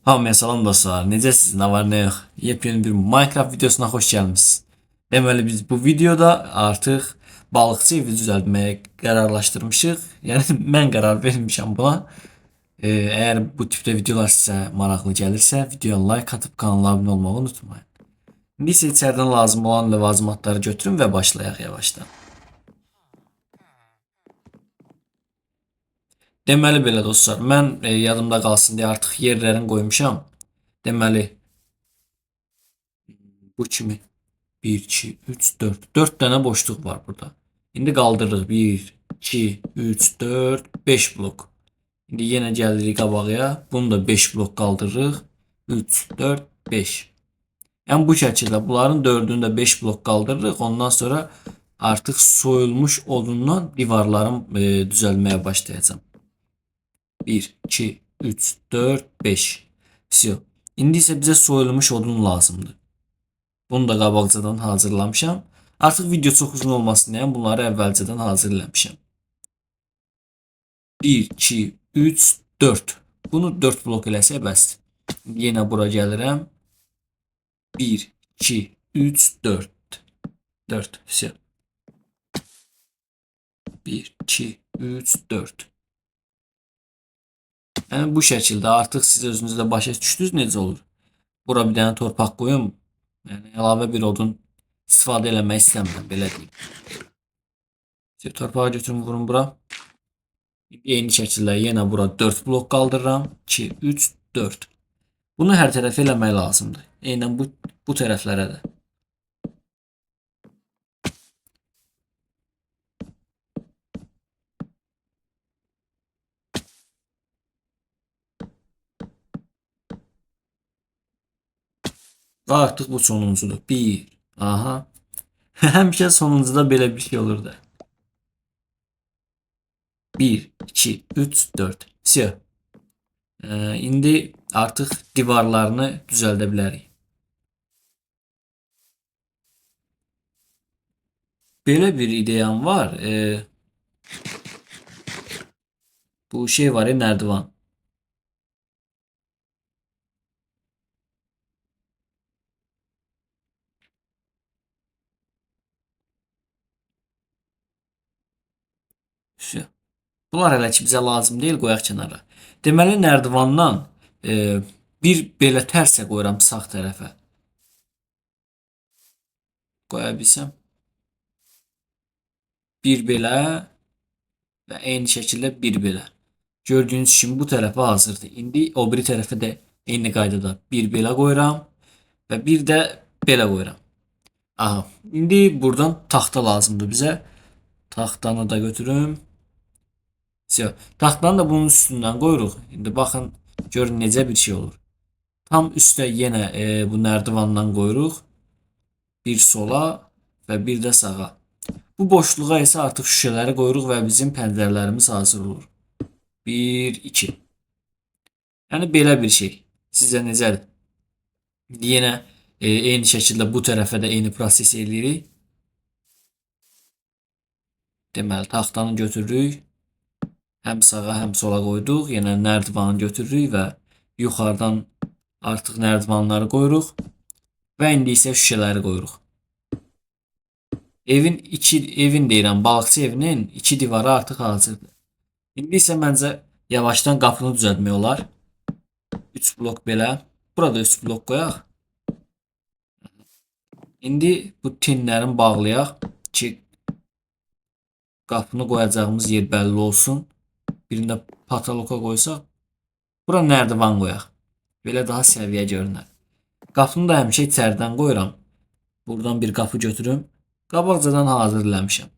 Hamıya salam dostlar. Necəsiz? Nə var, nə yox? Yepyeni bir Minecraft videosuna xoş gəlmisiniz. Deməli biz bu videoda artıq balıqçı evi düzəltməyə qərarlaşdırmışıq. Yəni mən qərar vermişəm buna. Əgər bu tipdə videolar sizə maraqlı gəlirsə, videoya like atıb kanala abunə olmağı unutmayın. İndi isə içərdən lazım olan ləvazimatları götürün və başlayaq yavaşdan. Deməli belə dostlar, mən yadımda qalsın deyə artıq yerlərini qoymuşam. Deməli bu kimi 1, 2, 3, 4. 4 tane boşluk var burada. Şimdi qaldırırıq. 1, 2, 3, 4, 5 blok. Şimdi yenə gəlirik qabağıya. Bunu da 5 blok qaldırırıq. 3, 4, 5. Yəni bu şəkildə bunların 4'ünü də 5 blok qaldırırıq. Ondan sonra artıq soyulmuş odundan divarlarım düzəlməyə başlayacağım. 1, 2, 3, 4, 5. Все. İndi isə bizə soyulmuş odun lazımdır. Bunu da qabaqcadan hazırlamışam. Artıq video çox uzun olmasın deyə bunları əvvəlcədən hazırlamışam. 1, 2, 3, 4. Bunu 4 blok eləsək bəsdir. Yenə bura gəlirəm. 1, 2, 3, 4. 4. Все. 1, 2, 3, 4. Yəni bu şəkildə artıq siz özünüz də başa düşdünüz necə olur. Bura bir dənə torpaq qoyum. Yəni əlavə bir odun istifadə eləmək istəmirəm, belə deyim. Torpağı götürün vurun bura. Eyni şəkildə yenə bura 4 blok qaldırıram. 2, 3, 4. Bunu hər tərəfə eləmək lazımdır. Eynən bu tərəflərə də. Və artıq bu sonuncudur. 1. Aha. Həmişə sonuncuda belə bir şey olur da. 1, 2, 3, 4. Все. İndi artıq divarlarını düzəldə bilərik. Belə bir ideyam var. Bu şey var ya, nərdivan. Все. Bunlar hələ ki bizə lazım deyil, qoyaq kənara. Deməli nərdivandan bir belə tərsə qoyuram sağ tərəfə. Qoya bilsəm. Bir belə və eyni şəkildə bir belə. Gördüyünüz kimi bu tərəfə hazırdır. İndi o biri tərəfə də eyni qaydada bir belə qoyuram və bir də belə qoyuram. Aha, indi buradan taxta lazımdır bizə. Taxtanı da götürüm. Все. Taxtanı da bunun üstündən qoyuruq. İndi baxın, görün necə bir şey olur. Tam üstə yenə bu nərdivandan qoyuruq. Bir sola və bir də sağa. Bu boşluğa isə artıq şüşələri qoyuruq və bizim pəncərələrimiz hazır olur. 1, 2. Yəni belə bir şey. Sizcə necədir? Yenə eyni şəkildə bu tərəfə də eyni prosesi eləyirik. Deməli taxtanı götürürük. Həm sağa, həm sola qoyduq. Yenə nərdivanı götürürük və yuxarıdan artıq nərdivanları qoyuruq. Və indi isə şüşələri qoyuruq. Evin deyirəm, balıqçı evinin iki divarı artıq hazırdır. İndi isə məncə yavaşdan qapını düzəltmək olar. 3 blok belə. Burada 3 blok qoyaq. İndi bu tinlərin bağlayaq ki qapını qoyacağımız yer bəlli olsun. Birində pataloka qoysaq. Bura nərdivan qoyaq. Belə daha səviyyə görünər. Qapını da həmişə içəridən qoyuram. Buradan bir qapı götürüm. Qabaqcadan hazırlamışam.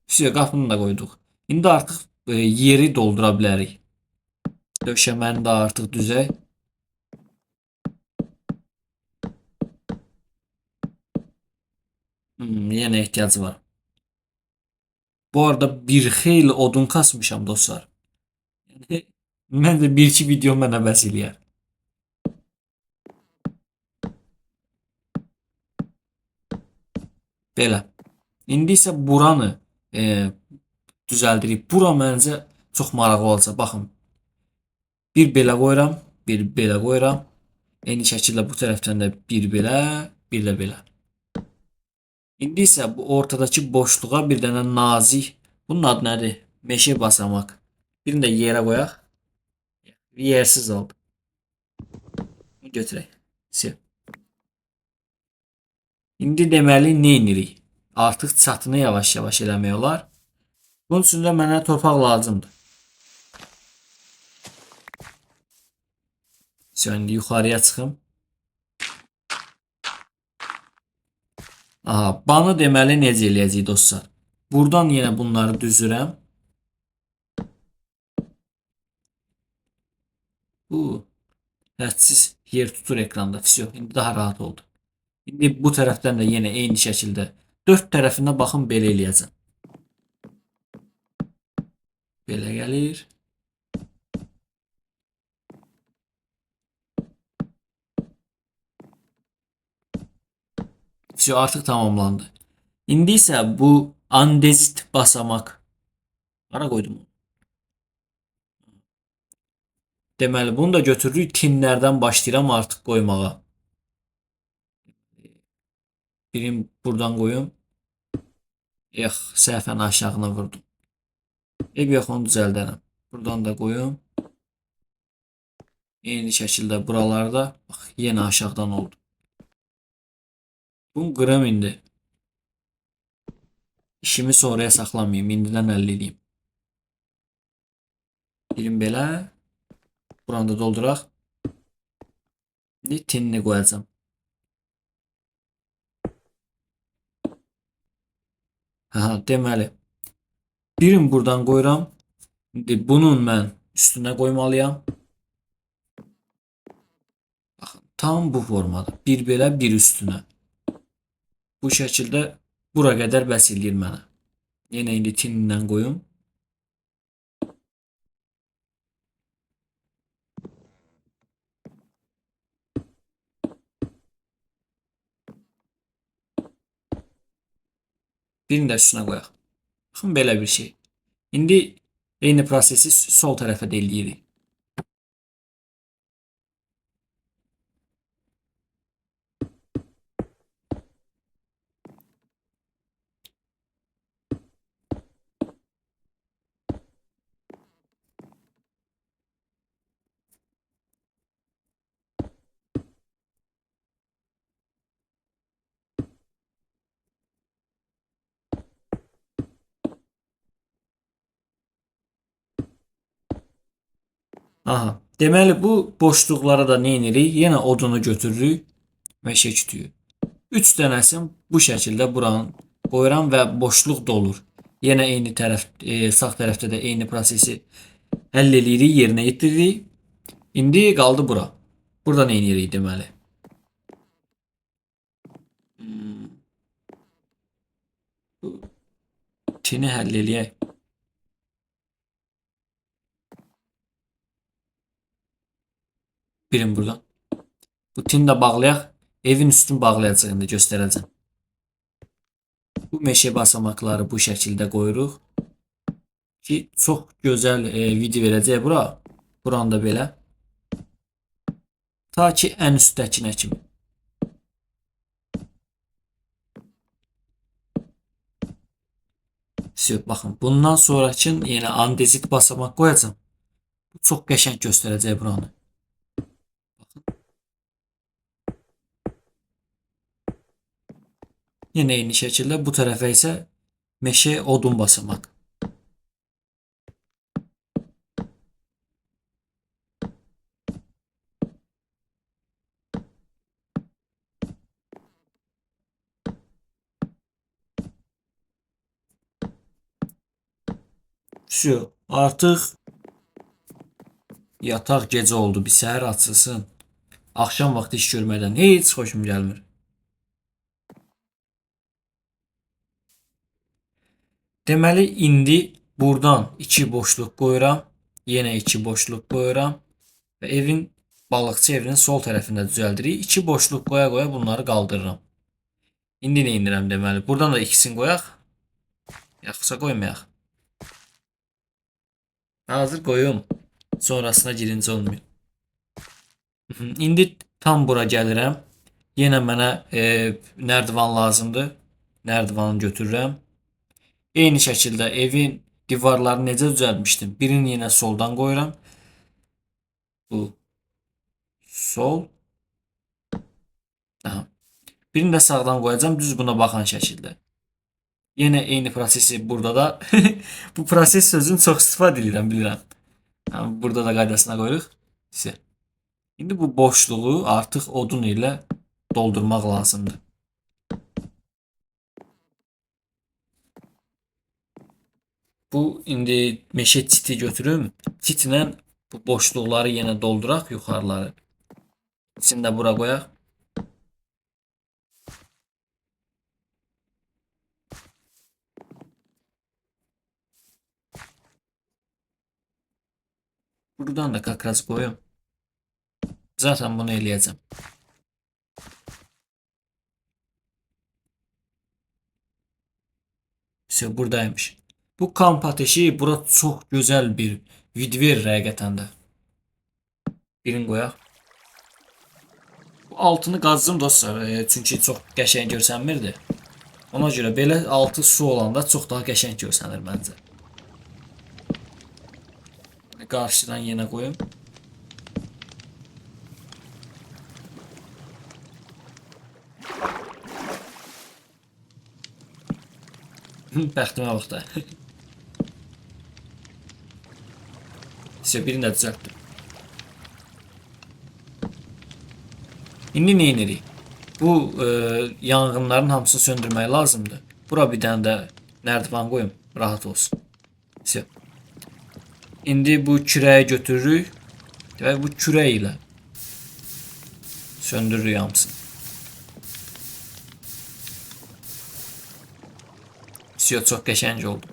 Все, qapını da qoyduq. İndi artıq yeri doldura bilərik. Döşəməni də artıq düzək. Yenə ehtiyac var. Bu arada bir xeyli odun kasmışam dostlar. Yəni, məncə bir iki video mənə bəs eləyər. Belə. İndi isə buranı düzəldirik. Bura məncə çox maraqlı olacaq. Baxın. Bir belə qoyuram, bir belə qoyuram. Eyni şəkildə bu tərəfdən də bir belə, bir də belə. İndi isə bu ortadakı boşluğa bir dənə nazik, bunun adı nədir? Meşə basamaq. Birini də yerə qoyaq. Yersiz oldu. Götürək. Sil. İndi deməli nə edirik? Artıq çatını yavaş-yavaş eləmək olar. Bunun üçün də mənə torpaq lazımdır. Şimdi yuxarıya çıxım. Aha, banı deməli necə eləyəcəyik dostlar? Buradan yenə bunları düzürəm. Bu hədsiz yer tutur ekranda. Всё, indi daha rahat oldu. İndi bu tərəfdən də yenə eyni şəkildə 4 tərəfinə baxın belə eləyəcəm. Belə gəlir. Всё, artıq tamamlandı. İndi isə bu andezit basamaq. Hara qoydum? Deməli bunu da götürürük. Tinlərdən başlayıram artıq qoymağa. Birim buradan qoyum. Yox, səhvən aşağına vurdum. Yox, onu düzəldərəm. Buradan da qoyum. Eyni şəkildə buralarda bax, yenə aşağıdan oldu. Bunu qırım indi. İşimi sonraya saxlamayayım. İndidən əldə edeyim. Birim belə. Buranı da dolduraq. İndi tinini qoyacam. Deməli. Birim buradan qoyuram. İndi bunun mən üstünə qoymalıyam. Baxın, tam bu formada. Bir belə, bir üstünə. Bu şəkildə bura qədər bəs eləyir mənə. Yenə indi tinindən qoyum. Birini də üstünə qoyaq. Baxın, belə bir şey. İndi eyni prosesi sol tərəfə də eləyirik. Aha. Deməli bu boşluqlara da nə edirik? Yenə odunu götürürük və şəkütüyü. 3 dənəsini bu şəkildə buranın qoyuram və boşluq dolur. Yenə eyni tərəf, sağ tərəfdə də eyni prosesi həll eləyirik, yerinə yetiririk. İndi qaldı bura. Burada nə edirik deməli? Tini həll eləyək. Birim buradan. Bu tini də bağlayaq. Evin üstünü bağlayacaq indi göstərəcəm. Bu meşə basamaqları bu şəkildə qoyuruq. Ki çox gözəl video verəcək bura. Buranı da belə. Ta ki ən üstdəkinə kimi. Baxın, bundan sonraki yenə andezit basamaq qoyacağım. Bu çox qəşəng göstərəcək buranı. Yine eyni şəkildə bu tərəfə isə meşə odun basamaq. Şu artıq yataq gecə oldu. Bir səhər açılsın. Axşam vaxtı iş görmədən heç xoşum gəlmir. Deməli indi buradan 2 boşluq qoyuram. Yenə 2 boşluq qoyuram. Və evin balıqçı evinin sol tərəfində düzəldirik. 2 boşluq qoya-qoya bunları qaldırıram. İndi nə edirəm deməli? Buradan da ikisini qoyaq. Yoxsa qoymayaq. Hazır qoyum. Sonrasına girinci olmuyor. İndi tam bura gəlirəm. Yenə mənə nərdivan lazımdır. Nərdivanı götürürəm. Eyni şəkildə evin divarlarını necə düzəltmişdim? Birini yenə soldan qoyuram. Bu sol. Aha. Birini də sağdan qoyacağam düz buna baxan şəkildə. Yenə eyni prosesi burada da bu proses sözünü çox istifadə edirəm bilirəm. Yəni burada da qaydasına qoyuruq. İndi bu boşluğu artıq odun ilə doldurmaq lazımdır. Bu indi meşə çiti götürüm. Çitlə bu boşluqları yenə dolduraq yuxarıları. İçini də bura qoyaq. Buradan da kakraz koyuyorum. Zaten bunu eləyəcəm. İşte buradaymış. Bu kamp ateşi bura çok güzel bir vid verir həqiqətən də. Birini qoyaq. Bu altını qazdım dostlar. Çünki çox qəşəng görsənmirdi. Ona görə belə altı su olanda çox daha qəşəng görsənir məncə. Qarşıdan yenə qoyum. Bəxtimə bax da. Birini də düzəltdim. İndi nə edirik? Bu yanğınların hamısını söndürmək lazımdır. Bura bir dənə də nərdivan qoyum, rahat olsun. İndi bu kürəyi götürürük və bu kürək ilə söndürürük hamısını. Çox qəşəng oldu.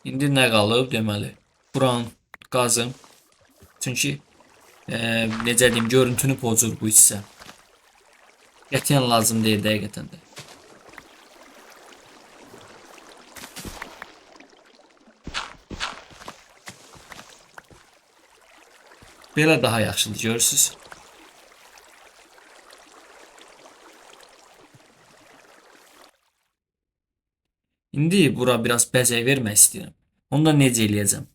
İndi nə qalıb deməli? Buranın qazım. Çünki necə deyim, görüntünü pozur bu hissə. Qətiyyən lazım deyil həqiqətən də. Belə daha yaxşıdır, görürsüz. İndi bura biraz bəzək vermək istəyirəm. Onu da necə eləyəcəm?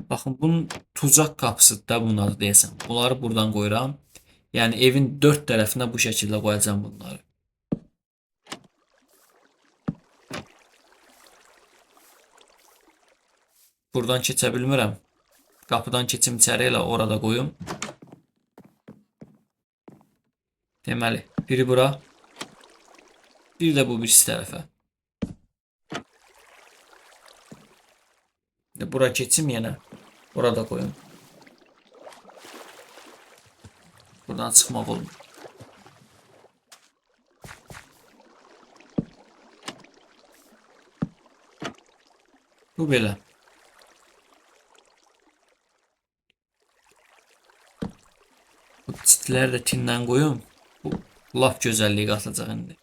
Baxın, bunun tuzaq qapısıdır da bunun adı deyəsəm. Bunları buradan qoyuram. Yəni evin dörd tərəfinə bu şəkildə qoyacağım bunları. Buradan keçə bilmirəm. Qapıdan keçim içəri elə orada qoyum. Deməli, biri bura. Bir də bu birisi tərəfə. Bura keçim yenə. Burada koyun. Buradan çıxmaq olmur. Bu belə. Bu çitləri də tindən qoyum. Bu laf gözəlliyi qatacaq indi.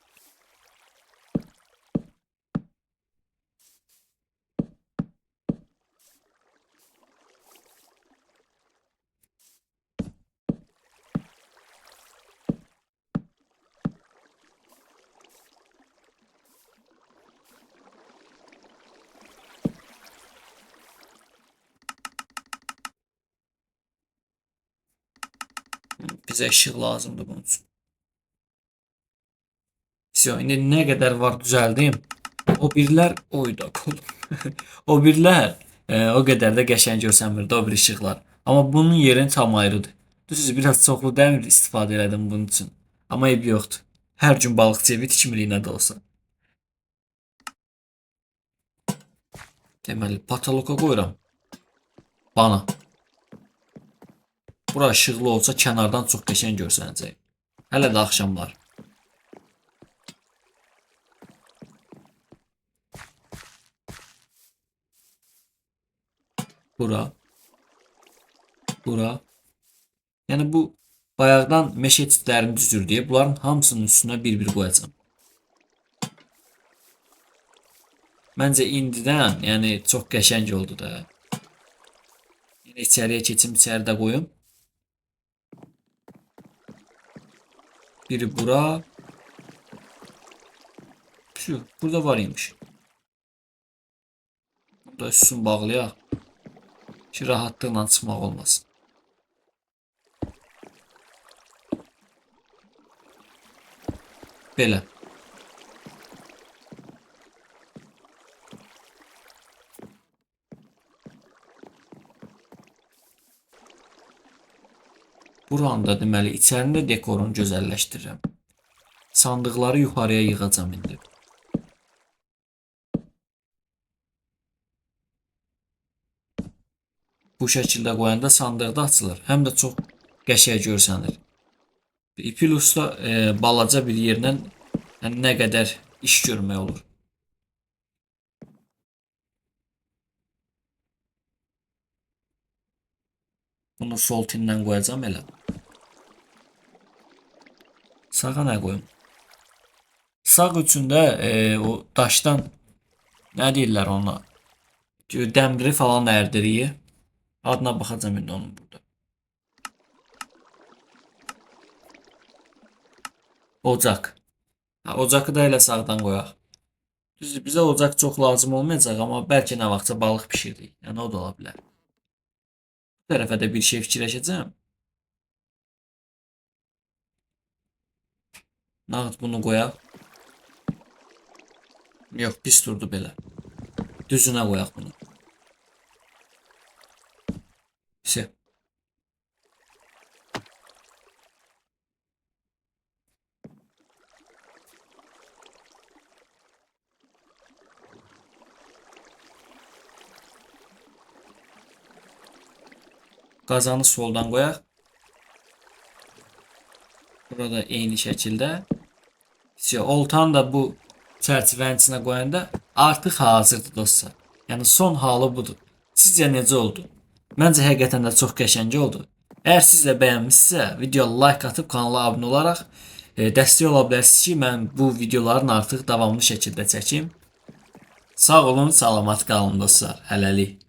Bize ışık lazımdı bunun için. Şimdi ne kadar var düzeldim. O birler oyda kolum. O birler o kadar da qəşəng görsənmirdi o bir ışıqlar. Ama bunun yerini tam ayrıdır. Düzdür, biraz çoxlu dəmir istifadə elədim bunun için. Ama ev yoxdur. Hər gün balıqçı evi tikmirik nə də olsa. Deməli, pataloka qoyuram. Bana. Bura ışıqlı olsa kənardan çox qəşəng görsənəcək. Hələ də axşamlar. Bura. Bura. Yəni bu bayaqdan meşə çitlərini düzür deyə bunların hamısının üstünə bir-bir qoyacağam. Məncə indidən, yəni çox qəşəng oldu da. Yəni içəriyə keçim, içəridə qoyum. Biri bura. Şu, burada var imiş. Burada üstünü bağlayaq ki, rahatlıqla çıxmaq olmasın. Belə. Buranı da deməli içərində dekorunu gözəlləşdirirəm. Sandıqları yuxarıya yığacam indi. Bu şəkildə qoyanda sandıqda açılır. Həm də çox qəşəng görsənir. Ipilusda balaca bir yerdən yəni nə qədər iş görmək olur. Bunu sol tindən qoyacam elə. Sağa nə qoyum? Sağ üçün də o daşdan nə deyirlər ona? Dəmiri falan ərdirik. Adına baxacam indi onun burada. Ocaq. Ocağı da elə sağdan qoyaq. Düzdür, bizə ocaq çox lazım olmayacaq, amma bəlkə nə vaxtsa balıq pişirdik. Yəni o da ola bilər. Bu tərəfə də bir şey fikirləşəcəm. Nağd bunu qoyaq. Yox, pis durdu belə. Düzünə qoyaq bunu. Все. Qazanı soldan qoyaq. Burada eyni şəkildə. Oltanı da bu çərçivənin içinə qoyanda artıq hazırdır dostlar. Yəni son halı budur. Sizcə necə oldu? Məncə həqiqətən də çox qəşəng oldu. Əgər siz də bəyənmisinizsə, videoya like atıb kanala abunə olaraq dəstək ola bilərsiniz ki, mən bu videoların artıq davamlı şəkildə çəkim. Sağ olun, salamat qalın dostlar. Hələlik.